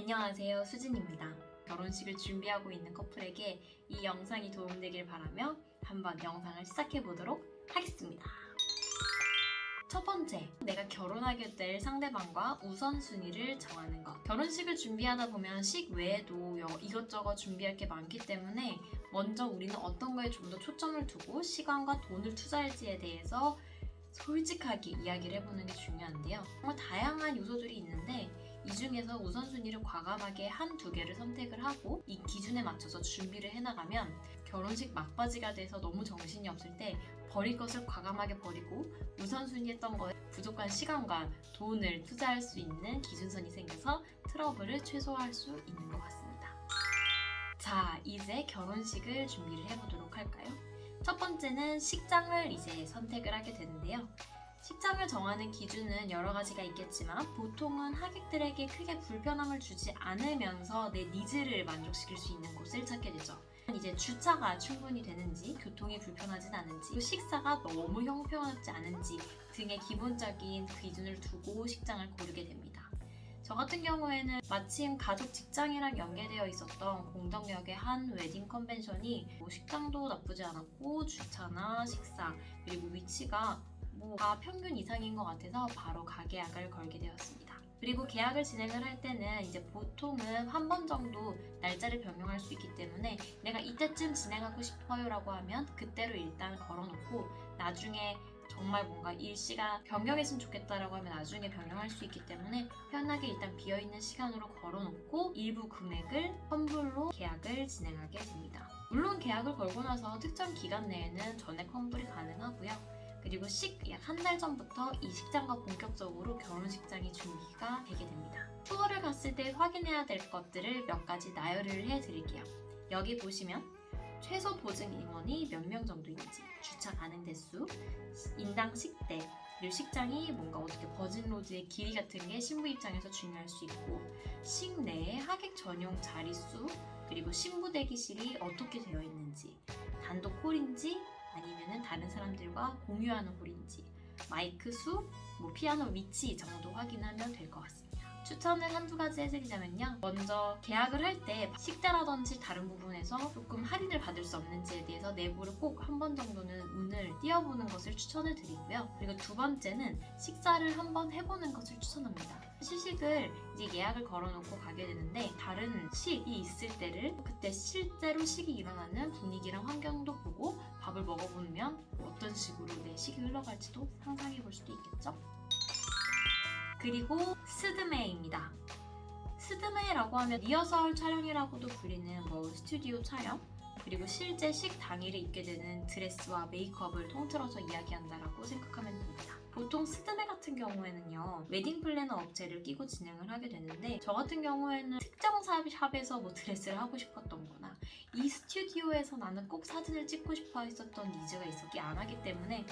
안녕하세요, 수진입니다. 결혼식을 준비하고 있는 커플에게 이 영상이 도움되길 바라며 한번 영상을 시작해 보도록 하겠습니다. 첫 번째, 내가 결혼하게 될 상대방과 우선순위를 정하는 것. 결혼식을 준비하다 보면 식 외에도 이것저것 준비할 게 많기 때문에 먼저 우리는 어떤 거에 좀 더 초점을 두고 시간과 돈을 투자할지에 대해서 솔직하게 이야기를 해보는 게 중요한데요. 정말 다양한 요소들이 있는데 이 중에서 우선순위를 과감하게 한두 개를 선택을 하고 이 기준에 맞춰서 준비를 해나가면 결혼식 막바지가 돼서 너무 정신이 없을 때 버릴 것을 과감하게 버리고 우선순위 했던 거에 부족한 시간과 돈을 투자할 수 있는 기준선이 생겨서 트러블을 최소화할 수 있는 것 같습니다. 자, 이제 결혼식을 준비를 해보도록 할까요? 첫 번째는 식장을 이제 선택을 하게 되는데요. 식장을 정하는 기준은 여러 가지가 있겠지만 보통은 하객들에게 크게 불편함을 주지 않으면서 내 니즈를 만족시킬 수 있는 곳을 찾게 되죠. 이제 주차가 충분히 되는지, 교통이 불편하진 않은지, 식사가 너무 형편없지 않은지 등의 기본적인 기준을 두고 식장을 고르게 됩니다. 저 같은 경우에는 마침 가족 직장이랑 연계되어 있었던 공덕역의 한 웨딩 컨벤션이 식장도 나쁘지 않았고 주차나 식사 그리고 위치가 다 평균 이상인 것 같아서 바로 가계약을 걸게 되었습니다. 그리고 계약을 진행을 할 때는 이제 보통은 한 번 정도 날짜를 변경할 수 있기 때문에 내가 이때쯤 진행하고 싶어요 라고 하면 그때로 일단 걸어놓고 나중에 정말 뭔가 일시가 변경했으면 좋겠다라고 하면 나중에 변경할 수 있기 때문에 편하게 일단 비어있는 시간으로 걸어놓고 일부 금액을 환불로 계약을 진행하게 됩니다. 물론 계약을 걸고 나서 특정 기간 내에는 전액 환불이 가능하고요. 그리고 약 한 달 전부터 이 식장과 본격적으로 결혼식장이 준비가 되게 됩니다. 투어를 갔을 때 확인해야 될 것들을 몇 가지 나열을 해드릴게요. 여기 보시면 최소 보증 인원이 몇 명 정도인지, 주차 가능 대수, 인당 식대, 그리고 식장이 뭔가 어떻게 버진로드의 길이 같은 게 신부 입장에서 중요할 수 있고 식 내에 하객 전용 자릿수, 그리고 신부 대기실이 어떻게 되어 있는지, 단독 홀인지 아니면 다른 사람들과 공유하는 홀인지, 마이크 수, 피아노 위치 정도 확인하면 될 것 같습니다. 추천을 한두 가지 해드리자면요. 먼저 계약을 할 때 식대라든지 다른 부분에서 조금 할인을 받을 수 없는지에 대해서 내부를 꼭 한 번 정도는 운을 띄워보는 것을 추천을 드리고요. 그리고 두 번째는 식사를 한번 해보는 것을 추천합니다. 시식을 이제 예약을 걸어놓고 가게 되는데 다른 식이 있을 때를 그때 실제로 식이 일어나는 분위기랑 환경도 보고 밥을 먹어보면 어떤 식으로 내 식이 흘러갈지도 상상해 볼 수도 있겠죠? 그리고 스드메입니다. 스드메라고 하면 리허설 촬영이라고도 불리는 스튜디오 촬영, 그리고 실제 식 당일에 입게 되는 드레스와 메이크업을 통틀어서 이야기한다라고 생각하면 됩니다. 보통 스드메 같은 경우에는요, 웨딩 플래너 업체를 끼고 진행을 하게 되는데 저 같은 경우에는 특정 샵에서 드레스를 하고 싶었던 거나 이 스튜디오에서 나는 꼭 사진을 찍고 싶어 했었던 니즈가 있었기 안 하기 때문에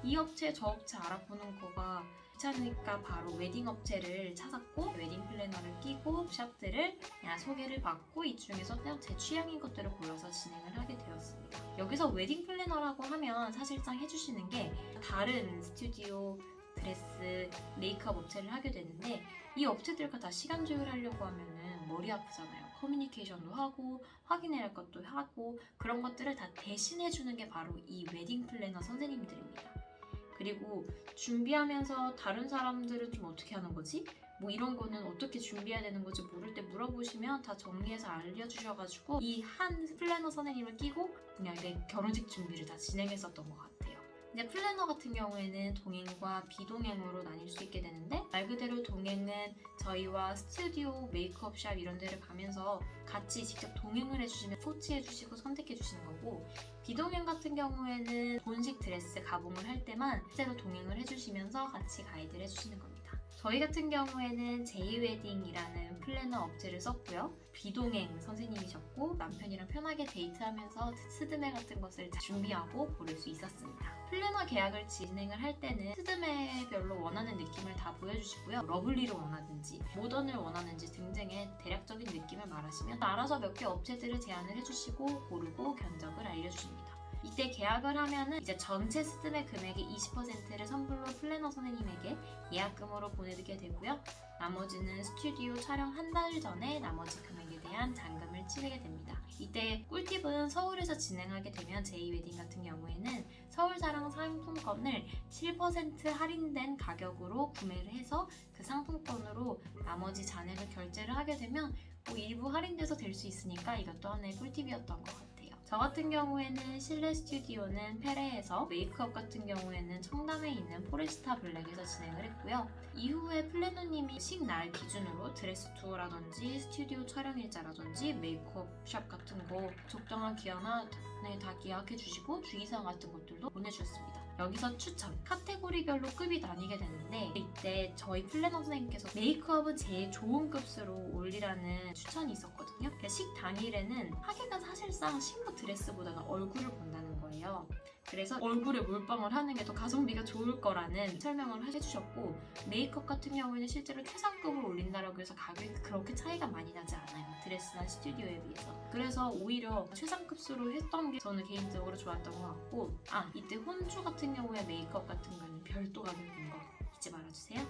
이 업체 저 업체 알아보는 거가 귀찮으니까 바로 웨딩 업체를 찾았고 웨딩 플래너를 끼고 샵들을 그냥 소개를 받고 이 중에서 그냥 제 취향인 것들을 골라서 진행을 하게 되었습니다. 여기서 웨딩 플래너라고 하면 사실상 해주시는 게 다른 스튜디오, 드레스, 메이크업 업체를 하게 되는데 이 업체들과 다 시간 조율하려고 하면은 머리 아프잖아요. 커뮤니케이션도 하고 확인해야 할 것도 하고 그런 것들을 다 대신해주는 게 바로 이 웨딩 플래너 선생님들입니다. 그리고 준비하면서 다른 사람들은 좀 어떻게 하는 거지? 이런 거는 어떻게 준비해야 되는 거지 모를 때 물어보시면 다 정리해서 알려주셔가지고 이 한 플래너 선생님을 끼고 그냥 내 결혼식 준비를 다 진행했었던 것 같아요. 이제 플래너 같은 경우에는 동행과 비동행으로 나뉠 수 있게 되는데 말 그대로 동행은 저희와 스튜디오, 메이크업샵 이런 데를 가면서 같이 직접 동행을 해주시면 코치해주시고 선택해주시는 거고, 비동행 같은 경우에는 본식 드레스 가봉을 할 때만 실제로 동행을 해주시면서 같이 가이드를 해주시는 겁니다. 저희 같은 경우에는 제이웨딩이라는 플래너 업체를 썼고요. 비동행 선생님이셨고 남편이랑 편하게 데이트하면서 스드메 같은 것을 준비하고 고를 수 있었습니다. 플래너 계약을 진행을 할 때는 스드메별로 원하는 느낌을 다 보여주시고요. 러블리를 원하든지 모던을 원하는지 등등의 대략적인 느낌을 말하시면 알아서 몇 개 업체들을 제안을 해주시고 고르고 견적을 알려주십니다. 이때 계약을 하면은 이제 전체 스드메 금액의 20%를 선불로 플래너 선생님에게 예약금으로 보내드리게 되고요. 나머지는 스튜디오 촬영 한 달 전에 나머지 금액에 대한 잔금을 치르게 됩니다. 이때 꿀팁은 서울에서 진행하게 되면 제2웨딩 같은 경우에는 서울사랑 상품권을 7% 할인된 가격으로 구매를 해서 그 상품권으로 나머지 잔액을 결제를 하게 되면 뭐 일부 할인돼서 될 수 있으니까 이것도 하나의 꿀팁이었던 것 같아요. 저 같은 경우에는 실내 스튜디오는 페레에서, 메이크업 같은 경우에는 청담에 있는 포레스타 블랙에서 진행을 했고요. 이후에 플래너님이 식날 기준으로 드레스 투어라든지 스튜디오 촬영 일자라든지 메이크업 샵 같은 거 적당한 기한에 다 예약해 주시고 주의사항 같은 것들도 보내주셨습니다. 여기서 추천! 카테고리별로 급이 나뉘게 되는데 이때 저희 플래너 선생님께서 메이크업은 제일 좋은 급수로 올리라는 추천이 있었거든요. 식 당일에는 하객은 사실상 신부 드레스보다는 얼굴을 본다는 거예요. 그래서 얼굴에 몰빵을 하는 게 더 가성비가 좋을 거라는 설명을 해주셨고, 메이크업 같은 경우에는 실제로 최상급을 올린다라고 해서 가격이 그렇게 차이가 많이 나지 않아요. 드레스나 스튜디오에 비해서. 그래서 오히려 최상급수로 했던 게 저는 개인적으로 좋았던 것 같고, 이때 혼주 같은 경우에 메이크업 같은 거는 별도 가격인 거 잊지 말아주세요.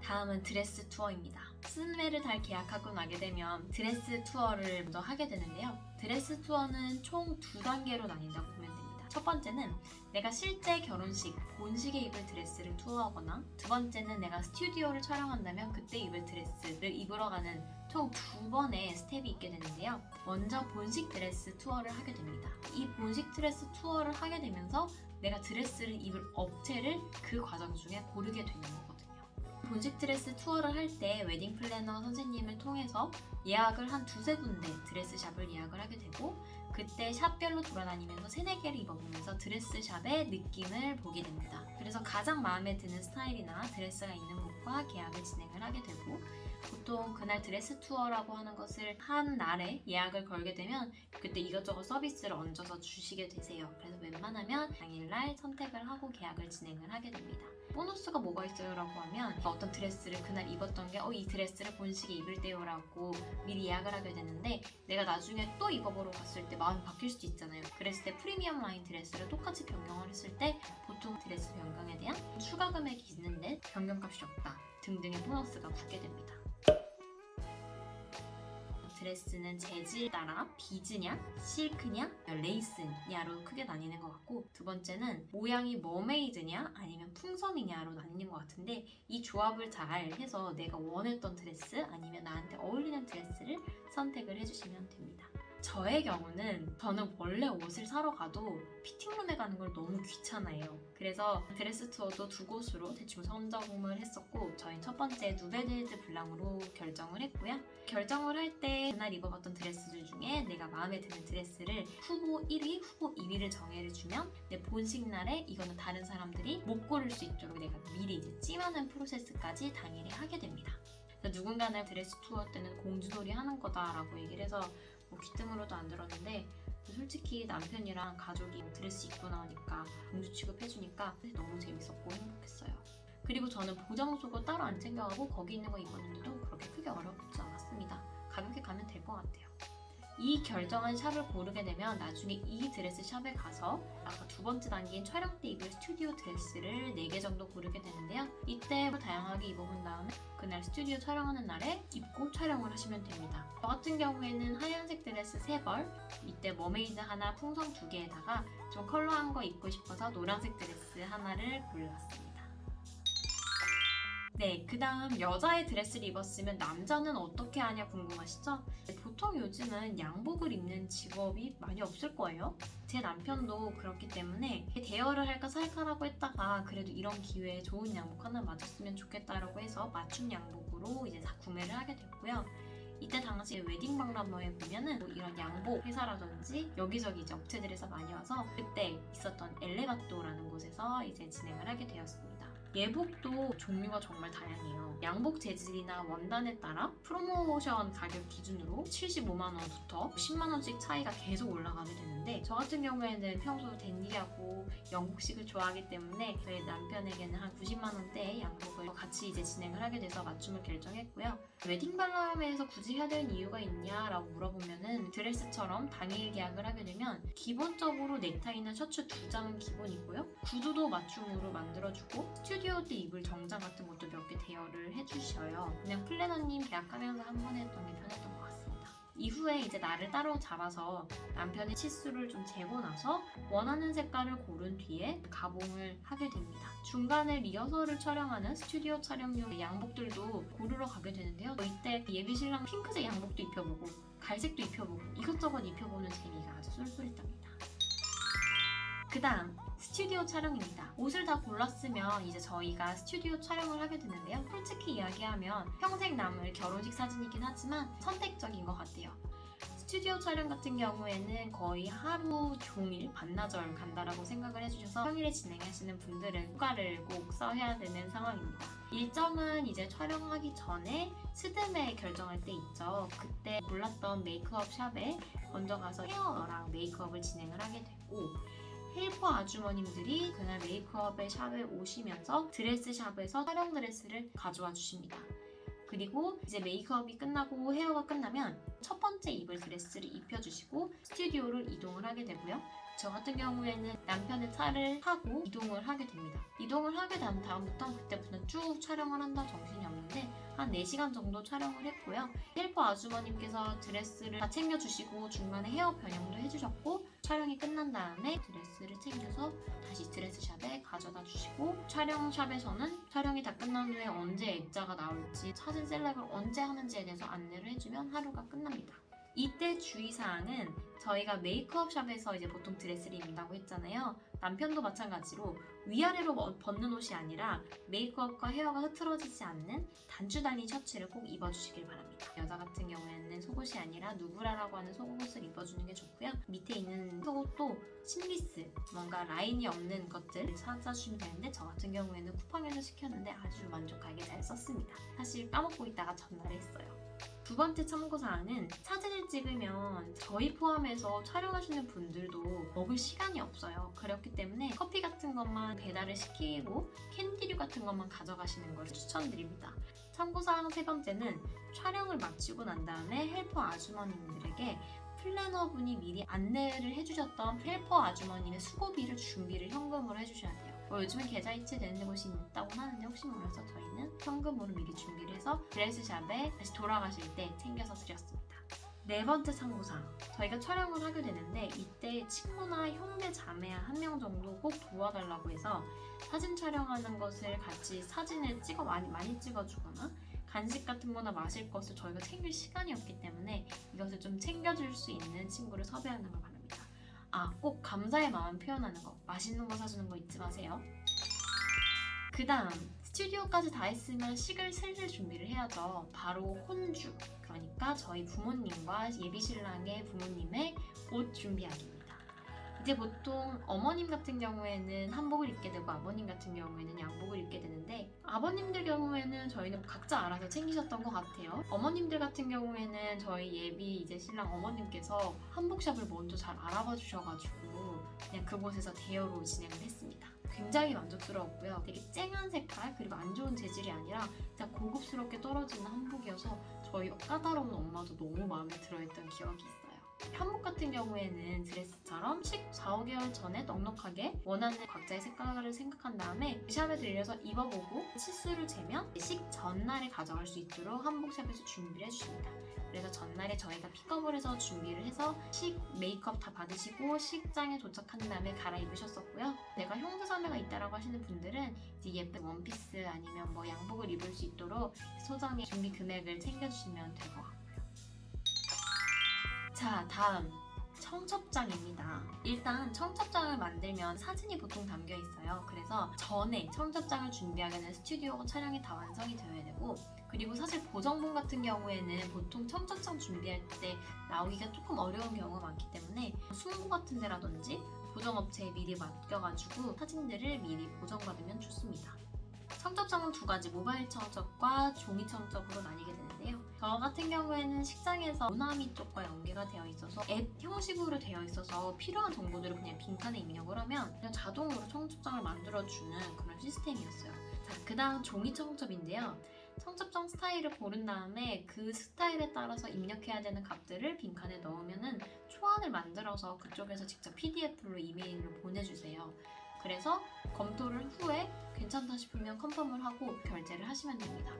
다음은 드레스 투어입니다. 스드메를 다 계약하고 나게 되면 드레스 투어를 먼저 하게 되는데요. 드레스 투어는 총 2단계로 나뉜다고 보면 됩니다. 첫 번째는 내가 실제 결혼식, 본식에 입을 드레스를 투어하거나, 두 번째는 내가 스튜디오를 촬영한다면 그때 입을 드레스를 입으러 가는 총 2번의 스텝이 있게 되는데요. 먼저 본식 드레스 투어를 하게 됩니다. 이 본식 드레스 투어를 하게 되면서 내가 드레스를 입을 업체를 그 과정 중에 고르게 되는 거거든요. 본식 드레스 투어를 할 때 웨딩 플래너 선생님을 통해서 예약을 한 2-3군데 드레스샵을 예약을 하게 되고, 그때 샵별로 돌아다니면서 3-4개를 입어보면서 드레스샵의 느낌을 보게 됩니다. 그래서 가장 마음에 드는 스타일이나 드레스가 있는 곳과 계약을 진행을 하게 되고, 보통 그날 드레스 투어라고 하는 것을 한 날에 예약을 걸게 되면 그때 이것저것 서비스를 얹어서 주시게 되세요. 그래서 웬만하면 당일날 선택을 하고 계약을 진행을 하게 됩니다. 보너스가 뭐가 있어요? 라고 하면 어떤 드레스를 그날 입었던 게 이 드레스를 본식에 입을 때요 라고 미리 예약을 하게 되는데, 내가 나중에 또 입어보러 갔을 때 마음이 바뀔 수도 있잖아요. 그랬을 때 프리미엄 라인 드레스를 똑같이 변경을 했을 때 보통 드레스 변경에 대한 추가 금액이 있는데 변경값이 없다 등등의 보너스가 붙게 됩니다. 드레스는 재질 따라 비즈냐, 실크냐, 레이스냐로 크게 나뉘는 것 같고, 두 번째는 모양이 머메이드냐 아니면 풍선이냐로 나뉘는 것 같은데, 이 조합을 잘 해서 내가 원했던 드레스 아니면 나한테 어울리는 드레스를 선택을 해주시면 됩니다. 저의 경우는 저는 원래 옷을 사러 가도 피팅룸에 가는 걸 너무 귀찮아해요. 그래서 드레스 투어도 2곳으로 대충 선점을 했었고, 저희는 첫 번째 누베데드 블랑으로 결정을 했고요. 결정을 할 때 그날 입어봤던 드레스들 중에 내가 마음에 드는 드레스를 후보 1위, 후보 2위를 정해를 주면 내 본식 날에 이거는 다른 사람들이 못 고를 수 있도록 내가 미리 이제 찜하는 프로세스까지 당일에 하게 됩니다. 누군가는 드레스 투어 때는 공주놀이 하는 거다라고 얘기를 해서 귀등으로도 안 들었는데, 솔직히 남편이랑 가족이 드레스 입고 나오니까 공주 취급해주니까 너무 재밌었고 행복했어요. 그리고 저는 보정 속옷 따로 안 챙겨가고 거기 있는 거 입었는데도 그렇게 크게 어렵지 않았습니다. 가볍게 가면 될 것 같아요. 이 결정한 샵을 고르게 되면 나중에 이 드레스 샵에 가서 아까 2번째 단계인 촬영 때 입을 스튜디오 드레스를 4개 정도 고르게 되는데요. 이때 다양하게 입어본 다음에 그날 스튜디오 촬영하는 날에 입고 촬영을 하시면 됩니다. 저 같은 경우에는 하얀색 드레스 3벌, 이때 머메이드 하나, 풍선 2개에다가 좀 컬러한 거 입고 싶어서 노란색 드레스 하나를 골랐습니다. 네, 그 다음 여자의 드레스를 입었으면 남자는 어떻게 하냐 궁금하시죠? 보통 요즘은 양복을 입는 직업이 많이 없을 거예요. 제 남편도 그렇기 때문에 대여를 할까 살까라고 했다가 그래도 이런 기회에 좋은 양복 하나 맞았으면 좋겠다라고 해서 맞춤 양복으로 이제 다 구매를 하게 됐고요. 이때 당시 웨딩 박람회에 보면은 이런 양복 회사라든지 여기저기 이제 업체들에서 많이 와서 그때 있었던 엘레가또라는 곳에서 이제 진행을 하게 되었습니다. 예복도 종류가 정말 다양해요. 양복 재질이나 원단에 따라 프로모션 가격 기준으로 75만원부터 10만원씩 차이가 계속 올라가게 되는데, 저 같은 경우에는 평소 댄디하고 영국식을 좋아하기 때문에 저희 남편에게는 한 90만 원대의 양복을 같이 이제 진행을 하게 돼서 맞춤을 결정했고요. 웨딩 발람회에서 굳이 해야 되는 이유가 있냐라고 물어보면은 드레스처럼 당일 계약을 하게 되면 기본적으로 넥타이나 셔츠 2장은 기본이고요. 구두도 맞춤으로 만들어주고 스튜디오 때 입을 정장 같은 것도 몇 개 대여를 해주셔요. 그냥 플래너님 계약하면서 한 번 했던 게 편했던 것 같습니다. 이후에 이제 날을 따로 잡아서 남편의 치수를 좀 재고 나서 원하는 색깔을 고른 뒤에 가봉을 하게 됩니다. 중간에 리허설을 촬영하는 스튜디오 촬영용 양복들도 고르러 가게 되는데요. 이때 예비신랑 핑크색 양복도 입혀보고 갈색도 입혀보고 이것저것 입혀보는 재미가 아주 쏠쏠했답니다. 그 다음 스튜디오 촬영입니다. 옷을 다 골랐으면 이제 저희가 스튜디오 촬영을 하게 되는데요. 솔직히 이야기하면 평생 남을 결혼식 사진이긴 하지만 선택적인 것 같아요. 스튜디오 촬영 같은 경우에는 거의 하루 종일 반나절 간다라고 생각을 해주셔서 평일에 진행하시는 분들은 휴가를 꼭 써야 되는 상황입니다. 일정은 이제 촬영하기 전에 스드메 결정할 때 있죠. 그때 골랐던 메이크업 샵에 먼저 가서 헤어랑 메이크업을 진행을 하게 되고 헬퍼 아주머님들이 그날 메이크업의 샵에 오시면서 드레스 샵에서 촬영 드레스를 가져와 주십니다. 그리고 이제 메이크업이 끝나고 헤어가 끝나면 첫 번째 입을 드레스를 입혀주시고 스튜디오를 이동을 하게 되고요. 저 같은 경우에는 남편의 차를 타고 이동을 하게 됩니다. 이동을 하게 된 다음부터 그때부터는 쭉 촬영을 한다 정신이 없는데 한 4시간 정도 촬영을 했고요. 헬퍼 아주머님께서 드레스를 다 챙겨주시고 중간에 헤어 변형도 해주셨고 촬영이 끝난 다음에 드레스를 챙겨서 다시 드레스샵에 가져다 주시고 촬영샵에서는 촬영이 다 끝난 후에 언제 액자가 나올지 사진 셀렉을 언제 하는지에 대해서 안내를 해주면 하루가 끝납니다. 이때 주의사항은 저희가 메이크업샵에서 이제 보통 드레스를 입는다고 했잖아요. 남편도 마찬가지로 위아래로 벗는 옷이 아니라 메이크업과 헤어가 흐트러지지 않는 단추 달린 셔츠를 꼭 입어주시길 바랍니다. 여자 같은 경우에는 속옷이 아니라 누브라라고 하는 속옷을 입어주는 게 좋고요. 밑에 있는 속옷도 심리스, 뭔가 라인이 없는 것들 찾아주시면 되는데 저 같은 경우에는 쿠팡에서 시켰는데 아주 만족하게 잘 썼습니다. 사실 까먹고 있다가 전날에 했어요. 두 번째 참고사항은 사진을 찍으면 저희 포함해서 촬영하시는 분들도 먹을 시간이 없어요. 그렇기 때문에 커피 같은 것만 배달을 시키고 캔디류 같은 것만 가져가시는 걸 추천드립니다. 참고사항 세 번째는 촬영을 마치고 난 다음에 헬퍼 아주머님들에게 플래너분이 미리 안내를 해주셨던 헬퍼 아주머님의 수고비를 준비를 현금으로 해주셔야 돼요. 요즘은 계좌이체 되는 곳이 있다고 하는데 혹시 몰라서 저희는 현금으로 미리 준비를 해서 드레스샵에 다시 돌아가실 때 챙겨서 드렸습니다. 네 번째 참고사항, 저희가 촬영을 하게 되는데 이때 친구나 형제 자매 한 명 정도 꼭 도와달라고 해서 사진 촬영하는 것을 같이 사진을 많이 찍어주거나 간식 같은 거나 마실 것을 저희가 챙길 시간이 없기 때문에 이것을 좀 챙겨줄 수 있는 친구를 섭외하는 걸 바랍니다. 꼭 감사의 마음 표현하는 거, 맛있는 거 사주는 거 잊지 마세요. 그 다음 스튜디오까지 다 했으면 식을 슬슬 준비를 해야죠. 바로 혼주, 그러니까 저희 부모님과 예비신랑의 부모님의 옷 준비하기입니다. 이제 보통 어머님 같은 경우에는 한복을 입게 되고 아버님 같은 경우에는 양복을 입게 되는데 아버님들 경우에는 저희는 각자 알아서 챙기셨던 것 같아요. 어머님들 같은 경우에는 저희 예비 이제 신랑 어머님께서 한복샵을 먼저 잘 알아봐 주셔가지고 그냥 그곳에서 대여로 진행을 했습니다. 굉장히 만족스러웠고요. 되게 쨍한 색깔 그리고 안 좋은 재질이 아니라 진짜 고급스럽게 떨어지는 한복이어서 저희 까다로운 엄마도 너무 마음에 들어했던 기억이 있어요. 한복 같은 경우에는 드레스처럼 식 4-5개월 전에 넉넉하게 원하는 각자의 색깔을 생각한 다음에 샵에 들려서 입어보고 치수를 재면 식 전날에 가져갈 수 있도록 한복샵에서 준비를 해주십니다. 그래서 전날에 저희가 픽업을 해서 준비를 해서 식 메이크업 다 받으시고 식장에 도착한 다음에 갈아입으셨었고요. 내가 형제자매가 있다라고 하시는 분들은 이제 예쁜 원피스 아니면 뭐 양복을 입을 수 있도록 소정의 준비 금액을 챙겨주시면 될 것 같아요. 자, 다음 청첩장입니다. 일단 청첩장을 만들면 사진이 보통 담겨 있어요. 그래서 전에 청첩장을 준비하게 되는 스튜디오 촬영이 다 완성이 되어야 되고 그리고 사실 보정본 같은 경우에는 보통 청첩장 준비할 때 나오기가 조금 어려운 경우가 많기 때문에 순고 같은 데라든지 보정업체에 미리 맡겨가지고 사진들을 미리 보정받으면 좋습니다. 청첩장은 두 가지, 모바일 청첩과 종이 청첩으로 나뉘게 되는데요. 저 같은 경우에는 식장에서 모나미 쪽과 연계가 되어 있어서 앱 형식으로 되어 있어서 필요한 정보들을 그냥 빈칸에 입력을 하면 그냥 자동으로 청첩장을 만들어주는 그런 시스템이었어요. 자, 그 다음 종이 청첩인데요. 청첩장 스타일을 고른 다음에 그 스타일에 따라서 입력해야 되는 값들을 빈칸에 넣으면은 초안을 만들어서 그쪽에서 직접 PDF로 이메일로 보내주세요. 그래서 검토를 후에 괜찮다 싶으면 컨펌을 하고 결제를 하시면 됩니다.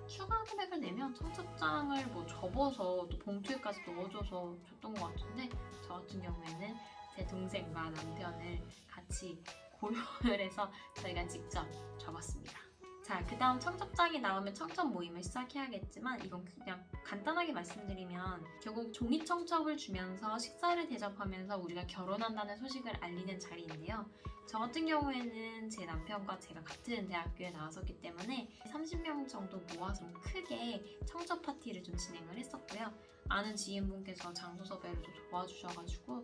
추가 금액을 내면 청첩장을 뭐 접어서 또 봉투에까지 넣어줘서 줬던 것 같은데, 저 같은 경우에는 제 동생과 남편을 같이 고려를 해서 저희가 직접 접었습니다. 자, 그 다음 청첩장이 나오면 청첩 모임을 시작해야겠지만 이건 그냥 간단하게 말씀드리면 결국 종이 청첩을 주면서 식사를 대접하면서 우리가 결혼한다는 소식을 알리는 자리인데요. 저 같은 경우에는 제 남편과 제가 같은 대학교에 나왔었기 때문에 30명 정도 모아서 크게 청첩 파티를 좀 진행을 했었고요. 아는 지인분께서 장소 섭외를 좀 도와주셔가지고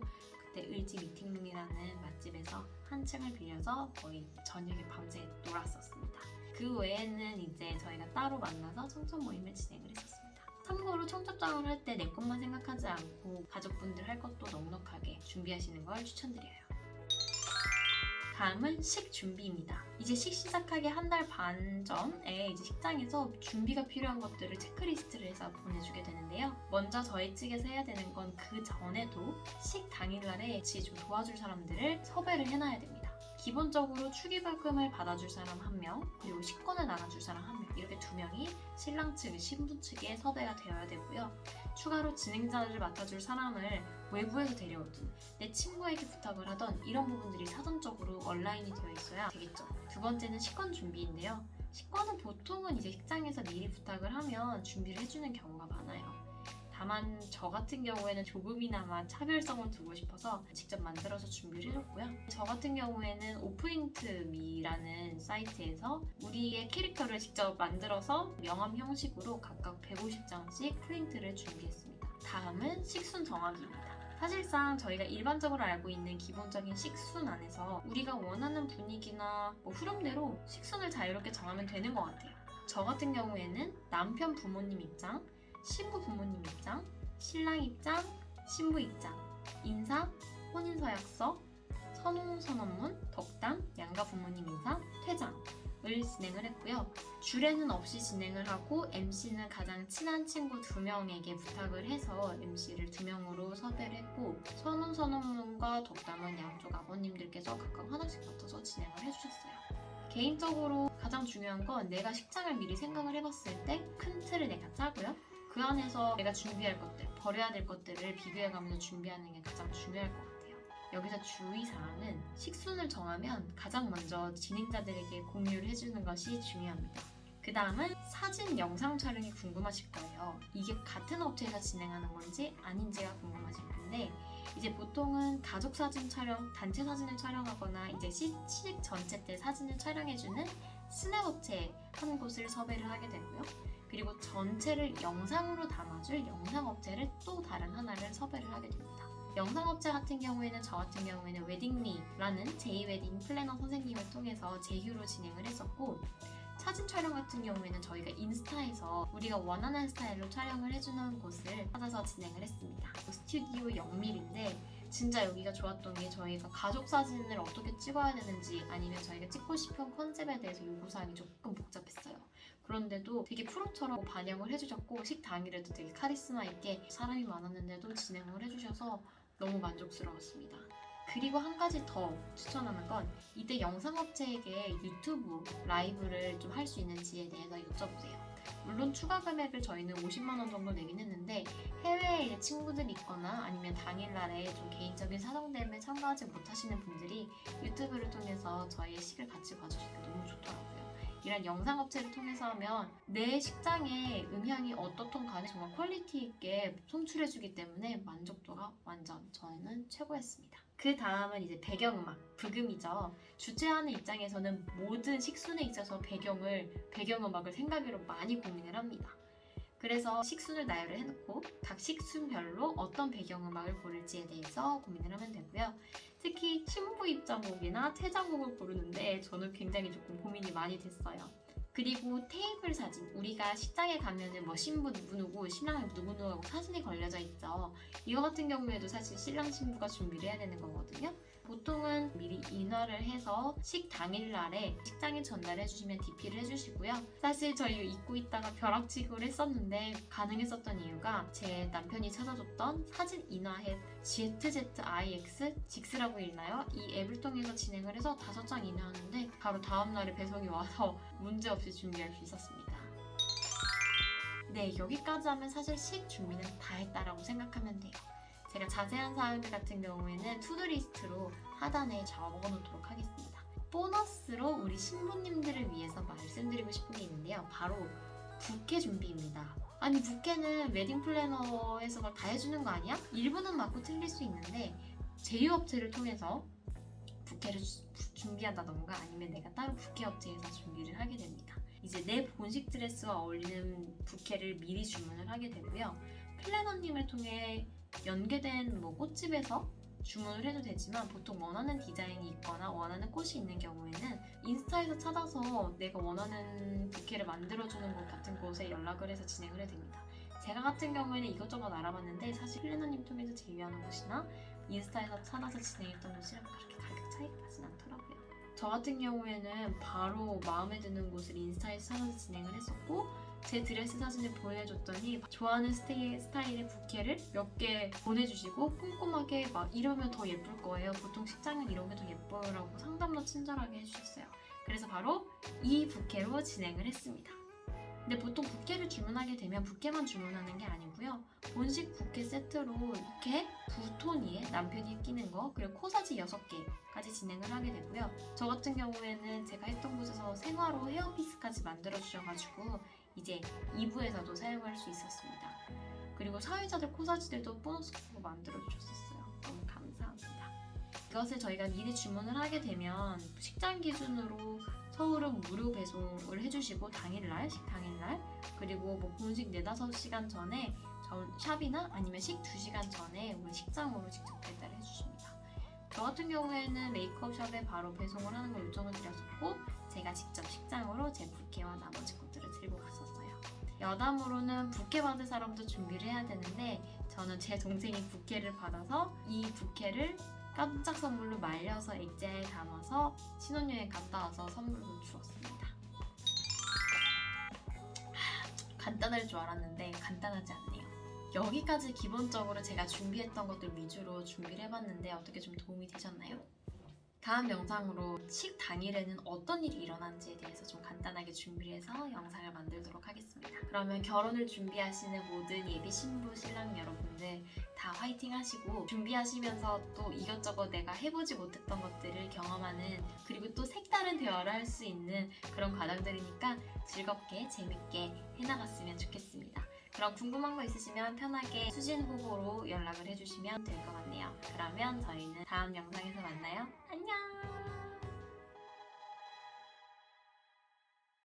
그때 을지 미팅룸이라는 맛집에서 한 층을 빌려서 거의 저녁에 밤새 놀았었습니다. 그 외에는 이제 저희가 따로 만나서 청첩 모임을 진행을 했었습니다. 참고로 청첩장을 할 때 내 것만 생각하지 않고 가족분들 할 것도 넉넉하게 준비하시는 걸 추천드려요. 다음은 식 준비입니다. 이제 식 시작하기 한 달 반 전에 이제 식장에서 준비가 필요한 것들을 체크리스트를 해서 보내주게 되는데요. 먼저 저희 측에서 해야 되는 건 그 전에도 식 당일날에 같이 좀 도와줄 사람들을 섭외를 해놔야 됩니다. 기본적으로 축의불금을 받아줄 사람 1명, 그리고 식권을 나눠줄 사람 1명, 이렇게 2명이 신랑 측, 신부 측에 섭외가 되어야 되고요. 추가로 진행자를 맡아줄 사람을 외부에서 데려오든 내 친구에게 부탁을 하던 이런 부분들이 사전적으로 온라인이 되어 있어야 되겠죠. 두 번째는 식권 준비인데요. 식권은 보통은 이제 식장에서 미리 부탁을 하면 준비를 해주는 경우가 많아요. 다만 저 같은 경우에는 조금이나마 차별성을 두고 싶어서 직접 만들어서 준비를 해줬고요. 저 같은 경우에는 오프린트미라는 사이트에서 우리의 캐릭터를 직접 만들어서 명함 형식으로 각각 150장씩 프린트를 준비했습니다. 다음은 식순 정하기입니다. 사실상 저희가 일반적으로 알고 있는 기본적인 식순 안에서 우리가 원하는 분위기나 흐름대로 식순을 자유롭게 정하면 되는 것 같아요. 저 같은 경우에는 남편 부모님 입장, 신부 부모님 입장, 신랑 입장, 신부 입장, 인사, 혼인서약서, 선홍선언문, 덕담, 양가 부모님 인사, 퇴장을 진행을 했고요. 주례는 없이 진행을 하고 MC는 가장 친한 친구 2명에게 부탁을 해서 MC를 2명으로 섭외를 했고, 선홍선언문과 덕담은 양쪽 아버님들께서 각각 하나씩 맡아서 진행을 해주셨어요. 개인적으로 가장 중요한 건 내가 식장을 미리 생각을 해봤을 때 큰 틀을 내가 짜고요. 그 안에서 내가 준비할 것들, 버려야 될 것들을 비교해가면서 준비하는 게 가장 중요할 것 같아요. 여기서 주의사항은 식순을 정하면 가장 먼저 진행자들에게 공유를 해주는 것이 중요합니다. 그 다음은 사진, 영상 촬영이 궁금하실 거예요. 이게 같은 업체에서 진행하는 건지 아닌지가 궁금하실 텐데, 이제 보통은 가족 사진 촬영, 단체 사진을 촬영하거나 이제 시식 전체 때 사진을 촬영해주는 스냅 업체 한 곳을 섭외를 하게 되고요. 그리고 전체를 영상으로 담아줄 영상업체를 또 다른 하나를 섭외를 하게 됩니다. 영상업체 같은 경우에는 저 같은 경우에는 웨딩미라는 제2웨딩 플래너 선생님을 통해서 제휴로 진행을 했었고, 사진 촬영 같은 경우에는 저희가 인스타에서 우리가 원하는 스타일로 촬영을 해주는 곳을 찾아서 진행을 했습니다. 스튜디오 영밀인데 진짜 여기가 좋았던 게 저희가 가족 사진을 어떻게 찍어야 되는지 아니면 저희가 찍고 싶은 컨셉에 대해서 요구사항이 조금 복잡했어요. 그런데도 되게 프로처럼 반영을 해주셨고, 식 당일에도 되게 카리스마 있게 사람이 많았는데도 진행을 해주셔서 너무 만족스러웠습니다. 그리고 한 가지 더 추천하는 건 이때 영상업체에게 유튜브 라이브를 좀 할 수 있는지에 대해서 여쭤보세요. 물론 추가 금액을 저희는 50만 원 정도 내긴 했는데 해외에 친구들이 있거나 아니면 당일날에 좀 개인적인 사정 때문에 참가하지 못하시는 분들이 유튜브를 통해서 저희의 식을 같이 봐주시니까 너무 좋더라고요. 이런 영상업체를 통해서 하면 내 식장의 음향이 어떻든 간에 정말 퀄리티 있게 송출해주기 때문에 만족도가 완전 저는 최고였습니다. 그 다음은 이제 배경음악, 부금이죠. 주최하는 입장에서는 모든 식순에 있어서 배경음악을 생각으로 많이 고민을 합니다. 그래서 식순을 나열을 해놓고 각 식순별로 어떤 배경음악을 고를지에 대해서 고민을 하면 되고요. 특히 신부 입장곡이나 퇴장곡을 고르는데 저는 굉장히 조금 고민이 많이 됐어요. 그리고 테이블 사진, 우리가 식장에 가면은 뭐 신부 누구누구, 신랑 누구누구하고 사진이 걸려져 있죠. 이거 같은 경우에도 사실 신랑 신부가 준비를 해야 되는 거거든요. 보통은 미리 인화를 해서 식 당일날에 식장에 전달해 주시면 DP를 해주시고요. 사실 저희 입고 있다가 벼락치기를 했었는데 가능했었던 이유가 제 남편이 찾아줬던 사진 인화 앱 ZZIX, 직스라고 읽나요? 이 앱을 통해서 진행을 해서 5장 인화하는데 바로 다음날에 배송이 와서 문제없이 준비할 수 있었습니다. 네, 여기까지 하면 사실 식 준비는 다 했다라고 생각하면 돼요. 제가 자세한 사항들 같은 경우에는 투두리스트로 하단에 적어놓도록 하겠습니다. 보너스로 우리 신부님들을 위해서 말씀드리고 싶은 게 있는데요. 바로 부케 준비입니다. 아니 부케는 웨딩 플래너에서 다 해주는 거 아니야? 일부는 맞고 틀릴 수 있는데 제휴업체를 통해서 부케를 준비한다던가 아니면 내가 따로 부케 업체에서 준비를 하게 됩니다. 이제 내 본식 드레스와 어울리는 부케를 미리 주문을 하게 되고요. 플래너님을 통해 연계된 꽃집에서 주문을 해도 되지만 보통 원하는 디자인이 있거나 원하는 꽃이 있는 경우에는 인스타에서 찾아서 내가 원하는 부케를 만들어주는 곳 같은 곳에 연락을 해서 진행을 해야 됩니다. 제가 같은 경우에는 이것저것 알아봤는데 사실 플래너님 통해서 제휴하는 곳이나 인스타에서 찾아서 진행했던 곳이랑 그렇게 가격 차이가 나진 않더라고요. 저 같은 경우에는 바로 마음에 드는 곳을 인스타에서 찾아서 진행을 했었고 제 드레스 사진을 보내줬더니 좋아하는 스타일의 부케를 몇 개 보내주시고 꼼꼼하게 막 이러면 더 예쁠 거예요. 보통 식장은 이런 게 더 예뻐요라고 상담도 친절하게 해주셨어요. 그래서 바로 이 부케로 진행을 했습니다. 근데 보통 부케를 주문하게 되면 부케만 주문하는 게 아니고요. 본식 부케 세트로 이렇게 부톤이에 남편이 끼는 거 그리고 코사지 6개까지 진행을 하게 되고요. 저 같은 경우에는 제가 했던 곳에서 생화로 헤어피스까지 만들어주셔가지고 이제 2부에서도 사용할 수 있었습니다. 그리고 사회자들 코사지들도 보너스로 만들어주셨어요. 너무 감사합니다. 이것을 저희가 미리 주문을 하게 되면 식장 기준으로 서울은 무료 배송을 해주시고 당일날, 식 당일날 그리고 본식 4-5시간 전에 샵이나 아니면 식 2시간 전에 우리 식장으로 직접 배달을 해주십니다. 저 같은 경우에는 메이크업샵에 바로 배송을 하는 걸 요청을 드렸었고 제가 직접 식장으로 제 부케와 나머지 것들을 들고 갔었어요. 여담으로는 부케 받을 사람도 준비를 해야 되는데 저는 제 동생이 부케를 받아서 이 부케를 깜짝 선물로 말려서 액자에 담아서 신혼여행 갔다 와서 선물로 주었습니다. 간단할 줄 알았는데 간단하지 않네요. 여기까지 기본적으로 제가 준비했던 것들 위주로 준비를 해봤는데 어떻게 좀 도움이 되셨나요? 다음 영상으로 식 당일에는 어떤 일이 일어난지에 대해서 좀 간단하게 준비를 해서 영상을 만들도록 하겠습니다. 그러면 결혼을 준비하시는 모든 예비 신부 신랑 여러분들 다 화이팅 하시고 준비하시면서 또 이것저것 내가 해보지 못했던 것들을 경험하는 그리고 또 색다른 대화를 할 수 있는 그런 과정들이니까 즐겁게 재밌게 해나갔으면 좋겠습니다. 그럼 궁금한 거 있으시면 편하게 수진 후보로 연락을 해주시면 될 것 같네요. 그러면 저희는 다음 영상에서 만나요. 안녕!